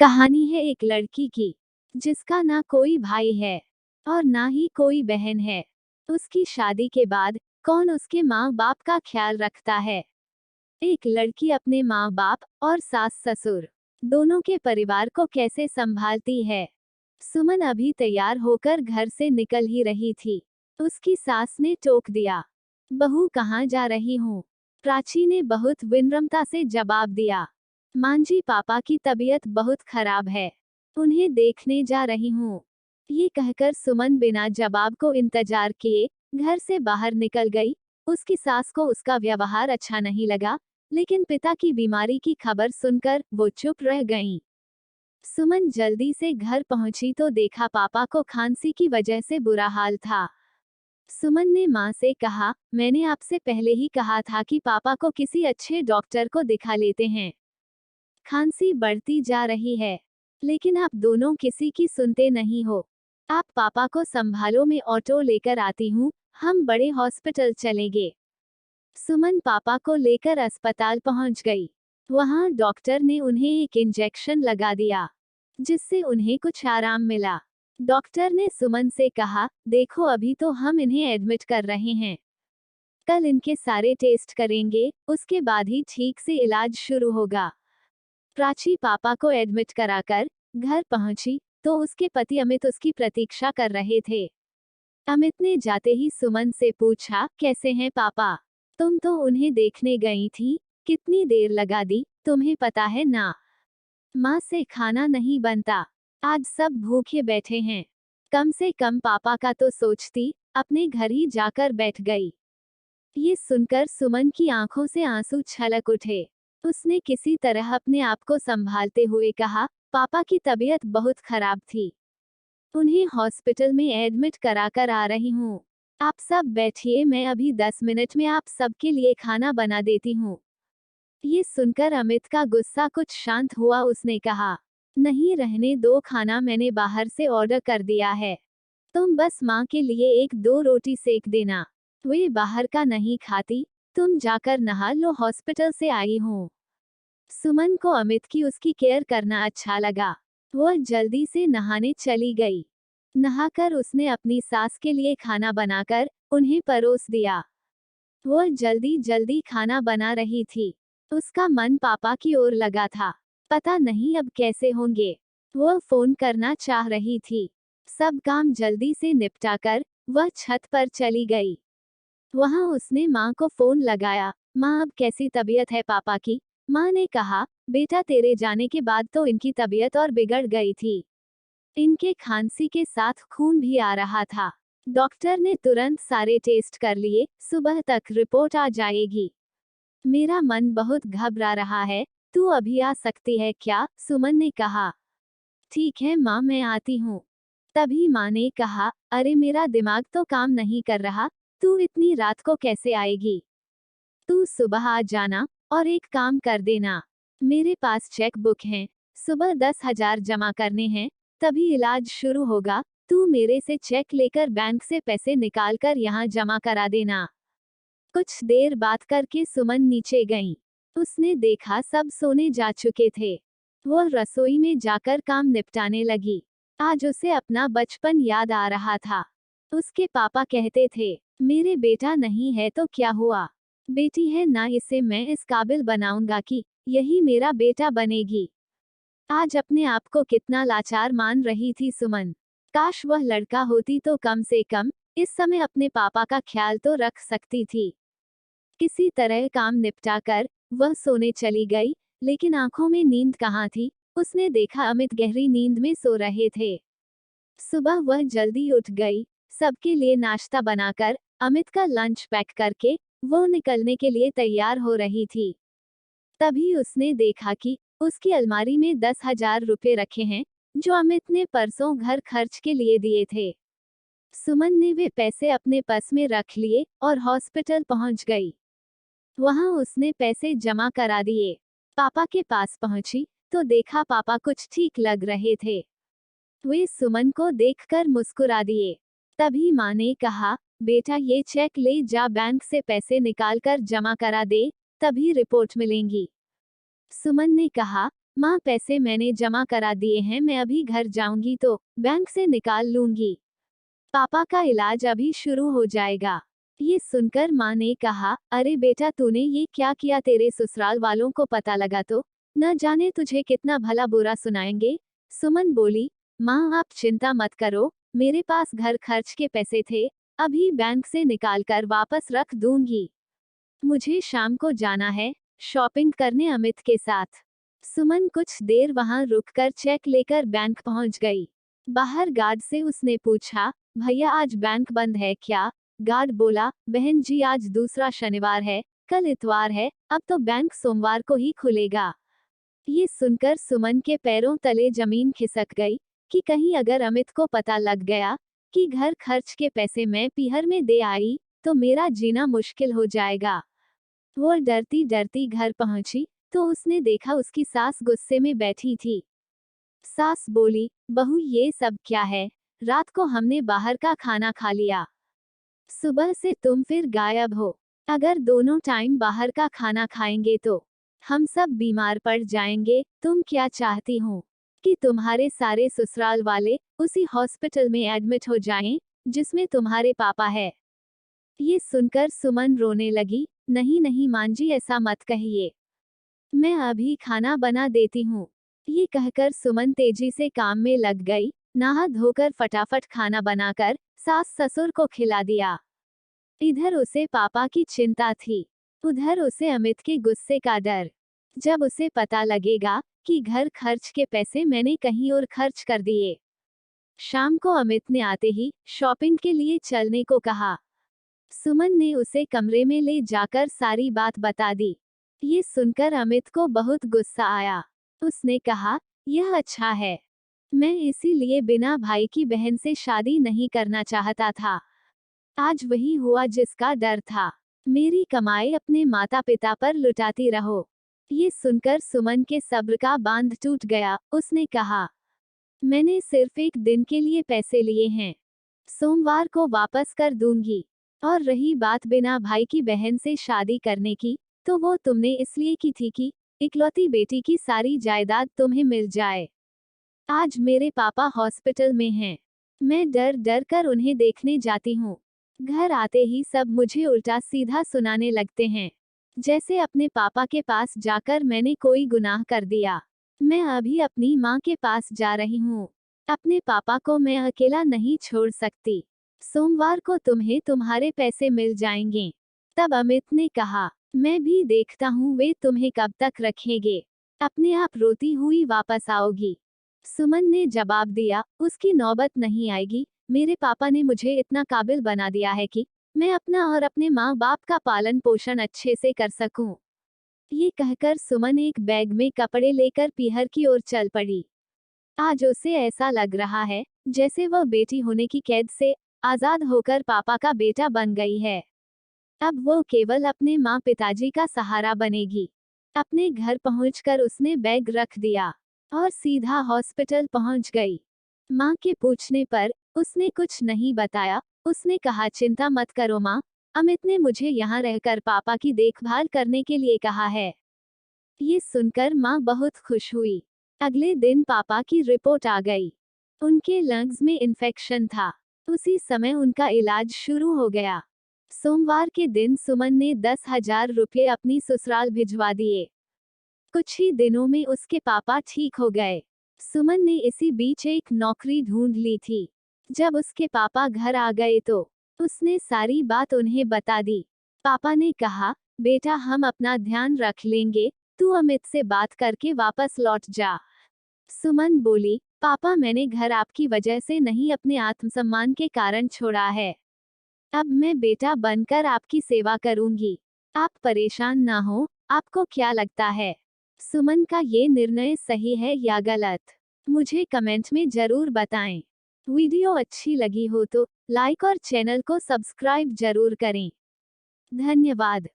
कहानी है एक लड़की की जिसका ना कोई भाई है और ना ही कोई बहन है। उसकी शादी के बाद कौन उसके माँ बाप का ख्याल रखता है। एक लड़की अपने माँ बाप और सास ससुर दोनों के परिवार को कैसे संभालती है। सुमन अभी तैयार होकर घर से निकल ही रही थी। उसकी सास ने टोक दिया, बहू कहाँ जा रही हूँ। प्राची ने बहुत विनम्रता से जवाब दिया, मांझी पापा की तबीयत बहुत खराब है, उन्हें देखने जा रही हूँ। ये कहकर सुमन बिना जवाब को इंतजार किए घर से बाहर निकल गई। उसकी सास को उसका व्यवहार अच्छा नहीं लगा, लेकिन पिता की बीमारी की खबर सुनकर वो चुप रह गईं। सुमन जल्दी से घर पहुंची तो देखा पापा को खांसी की वजह से बुरा हाल था। सुमन ने माँ से कहा, मैंने आपसे पहले ही कहा था कि पापा को किसी अच्छे डॉक्टर को दिखा लेते हैं। खांसी बढ़ती जा रही है, लेकिन आप दोनों किसी की सुनते नहीं हो। आप पापा को संभालो, मैं ऑटो लेकर आती हूँ, हम बड़े हॉस्पिटल चलेंगे। सुमन पापा को लेकर अस्पताल पहुंच गई। वहां डॉक्टर ने उन्हें एक इंजेक्शन लगा दिया, जिससे उन्हें कुछ आराम मिला। डॉक्टर ने सुमन से कहा, देखो अभी तो हम इन्हें एडमिट कर रहे हैं, कल इनके सारे टेस्ट करेंगे, उसके बाद ही ठीक से इलाज शुरू होगा। प्राची पापा को एडमिट कराकर घर पहुंची तो उसके पति अमित उसकी प्रतीक्षा कर रहे थे। अमित ने जाते ही सुमन से पूछा, कैसे हैं पापा? तुम तो उन्हें देखने गई थी, कितनी देर लगा दी, तुम्हें पता है ना, माँ से खाना नहीं बनता, आज सब भूखे बैठे हैं। कम से कम पापा का तो सोचती, अपने घर ही जाकर बैठ गई। ये सुनकर सुमन की आंखों से आंसू छलक उठे। उसने किसी तरह अपने आप को संभालते हुए कहा, पापा की तबीयत बहुत खराब थी, उन्हें हॉस्पिटल में एडमिट कराकर आ रही हूँ। आप सब बैठिए, मैं अभी 10 मिनट में आप सबके लिए खाना बना देती हूँ। ये सुनकर अमित का गुस्सा कुछ शांत हुआ। उसने कहा, नहीं रहने दो, खाना मैंने बाहर से ऑर्डर कर दिया है, तुम बस माँ के लिए 1-2 रोटी सेक देना, वे बाहर का नहीं खाती, तुम जाकर नहा लो, हॉस्पिटल से आई हूँ। सुमन को अमित की उसकी केयर करना अच्छा लगा। वह जल्दी से नहाने चली गई। नहाकर उसने अपनी सास के लिए खाना बनाकर उन्हें परोस दिया। वह जल्दी जल्दी खाना बना रही थी। उसका मन पापा की ओर लगा था। पता नहीं अब कैसे होंगे। वह फोन करना चाह रही थी। सब काम जल्दी से निपटाकर वह छत पर चली गई। वहां उसने माँ को फोन लगाया, माँ अब कैसी तबीयत है पापा की? माँ ने कहा, बेटा तेरे जाने के बाद तो इनकी तबीयत और बिगड़ गई थी, इनके खांसी के साथ खून भी आ रहा था। डॉक्टर ने तुरंत सारे टेस्ट कर लिए, सुबह तक रिपोर्ट आ जाएगी। मेरा मन बहुत घबरा रहा है, तू अभी आ सकती है क्या? सुमन ने कहा। ठीक है माँ, मैं आती हूँ। तभी माँ ने कहा, अरे मेरा दिमाग तो काम नहीं कर रहा, तू इतनी रात को कैसे आएगी? तू सुबह आ जाना और एक काम कर देना, मेरे पास चेक बुक है, सुबह 10,000 जमा करने हैं, तभी इलाज शुरू होगा। तू मेरे से चेक लेकर बैंक से पैसे निकालकर यहाँ जमा करा देना। कुछ देर बात करके सुमन नीचे गई। उसने देखा सब सोने जा चुके थे। वह रसोई में जाकर काम निपटाने लगी। आज उसे अपना बचपन याद आ रहा था। उसके पापा कहते थे, मेरे बेटा नहीं है तो क्या हुआ, बेटी है ना, इसे मैं इस काबिल बनाऊंगा कि यही मेरा बेटा बनेगी। आज अपने आप को कितना लाचार मान रही थी सुमन। काश वह लड़का होती तो कम से कम इस समय अपने पापा का ख्याल तो रख सकती थी। किसी तरह काम निपटाकर वह सोने चली गई, लेकिन आंखों में नींद कहाँ थी। उसने देखा अमित गहरी नींद में सो रहे थे। सुबह वह जल्दी उठ गई। सबके लिए नाश्ता बनाकर अमित का लंच पैक करके वो निकलने के लिए तैयार हो रही थी। तभी उसने देखा कि उसकी अलमारी में 10,000 रुपए रखे हैं, जो अमित ने परसों घर खर्च के लिए दिए थे। सुमन ने वे पैसे अपने पर्स में रख लिए और हॉस्पिटल पहुंच गई। वहां उसने पैसे जमा करा दिए। पापा के पास पहुंची तो देखा पापा कुछ ठीक लग रहे थे। वे सुमन को देखकर मुस्कुरा दिए। तभी माँ ने कहा, बेटा ये चेक ले जा, बैंक से पैसे निकाल कर जमा करा दे, तभी रिपोर्ट मिलेंगी। सुमन ने कहा, माँ पैसे मैंने जमा करा दिए हैं, मैं अभी घर जाऊंगी तो बैंक से निकाल लूंगी। पापा का इलाज अभी शुरू हो जाएगा। ये सुनकर माँ ने कहा, अरे बेटा तूने ये क्या किया, तेरे ससुराल वालों को पता लगा तो न जाने तुझे कितना भला बुरा सुनाएंगे। सुमन बोली, माँ आप चिंता मत करो, मेरे पास घर खर्च के पैसे थे, अभी बैंक से निकाल कर वापस रख दूंगी। मुझे शाम को जाना है शॉपिंग करने अमित के साथ। सुमन कुछ देर वहां रुककर चेक लेकर बैंक पहुंच गई। बाहर गार्ड से उसने पूछा, भैया आज बैंक बंद है क्या? गार्ड बोला, बहन जी आज दूसरा शनिवार है, कल इतवार है, अब तो बैंक सोमवार को ही खुलेगा। ये सुनकर सुमन के पैरों तले जमीन खिसक गई कि कहीं अगर अमित को पता लग गया कि घर खर्च के पैसे मैं पीहर में दे आई तो मेरा जीना मुश्किल हो जाएगा। वो डरती डरती घर पहुंची तो उसने देखा उसकी सास गुस्से में बैठी थी। सास बोली, बहू ये सब क्या है? रात को हमने बाहर का खाना खा लिया, सुबह से तुम फिर गायब हो। अगर दोनों टाइम बाहर का खाना खाएंगे तो हम सब बीमार पड़ जाएंगे। तुम क्या चाहती हो कि तुम्हारे सारे ससुराल वाले उसी हॉस्पिटल में एडमिट हो जाएं जिसमें तुम्हारे पापा है? ये सुनकर सुमन रोने लगी, नहीं नहीं मां जी ऐसा मत कहिए, मैं अभी खाना बना देती हूँ। ये कहकर सुमन तेजी से काम में लग गई, नहा धोकर फटाफट खाना बनाकर सास ससुर को खिला दिया। इधर उसे पापा की चिंता थी, उधर उसे अमित के गुस्से का डर। जब उसे पता लगेगा कि घर खर्च के पैसे मैंने कहीं और खर्च कर दिए। शाम को अमित ने आते ही शॉपिंग के लिए चलने को कहा। सुमन ने उसे कमरे में ले जाकर सारी बात बता दी। ये सुनकर अमित को बहुत गुस्सा आया। उसने कहा, यह अच्छा है, मैं इसीलिए बिना भाई की बहन से शादी नहीं करना चाहता था। आज वही हुआ जिसका डर था। मेरी कमाई अपने माता पिता पर लुटाती रहो। ये सुनकर सुमन के सब्र का बांध टूट गया। उसने कहा, मैंने सिर्फ एक दिन के लिए पैसे लिए हैं, सोमवार को वापस कर दूंगी। और रही बात बिना भाई की बहन से शादी करने की, तो वो तुमने इसलिए की थी कि इकलौती बेटी की सारी जायदाद तुम्हें मिल जाए। आज मेरे पापा हॉस्पिटल में हैं, मैं डर डर कर उन्हें देखने जाती हूँ। घर आते ही सब मुझे उल्टा सीधा सुनाने लगते हैं, जैसे अपने पापा के पास जाकर मैंने कोई गुनाह कर दिया। मैं अभी अपनी माँ के पास जा रही हूँ, अपने पापा को मैं अकेला नहीं छोड़ सकती। सोमवार को तुम्हें तुम्हारे पैसे मिल जाएंगे। तब अमित ने कहा, मैं भी देखता हूँ वे तुम्हें कब तक रखेंगे, अपने आप रोती हुई वापस आओगी। सुमन ने जवाब दिया, उसकी नौबत नहीं आएगी, मेरे पापा ने मुझे इतना काबिल बना दिया है कि मैं अपना और अपने माँ बाप का पालन पोषण अच्छे से कर सकूं। ये कहकर सुमन एक बैग में कपड़े लेकर पीहर की ओर चल पड़ी। आज उसे ऐसा लग रहा है जैसे वह बेटी होने की कैद से आजाद होकर पापा का बेटा बन गई है। अब वो केवल अपने माँ पिताजी का सहारा बनेगी। अपने घर पहुंचकर उसने बैग रख दिया और सीधा हॉस्पिटल पहुंच गई। माँ के पूछने पर उसने कुछ नहीं बताया। उसने कहा, चिंता मत करो माँ, अमित ने मुझे यहाँ रहकर पापा की देखभाल करने के लिए कहा है। ये सुनकर माँ बहुत खुश हुई। अगले दिन पापा की रिपोर्ट आ गई, उनके लंग्स में इन्फेक्शन था। उसी समय उनका इलाज शुरू हो गया। सोमवार के दिन सुमन ने 10,000 रुपये अपनी ससुराल भिजवा दिए। कुछ ही दिनों में उसके पापा ठीक हो गए। सुमन ने इसी बीच एक नौकरी ढूंढ ली थी। जब उसके पापा घर आ गए तो उसने सारी बात उन्हें बता दी। पापा ने कहा, बेटा हम अपना ध्यान रख लेंगे, तू अमित से बात करके वापस लौट जा। सुमन बोली, पापा मैंने घर आपकी वजह से नहीं अपने आत्मसम्मान के कारण छोड़ा है। अब मैं बेटा बनकर आपकी सेवा करूंगी, आप परेशान ना हो। आपको क्या लगता है, सुमन का ये निर्णय सही है या गलत? मुझे कमेंट में जरूर बताएं। वीडियो अच्छी लगी हो तो लाइक और चैनल को सब्सक्राइब जरूर करें। धन्यवाद।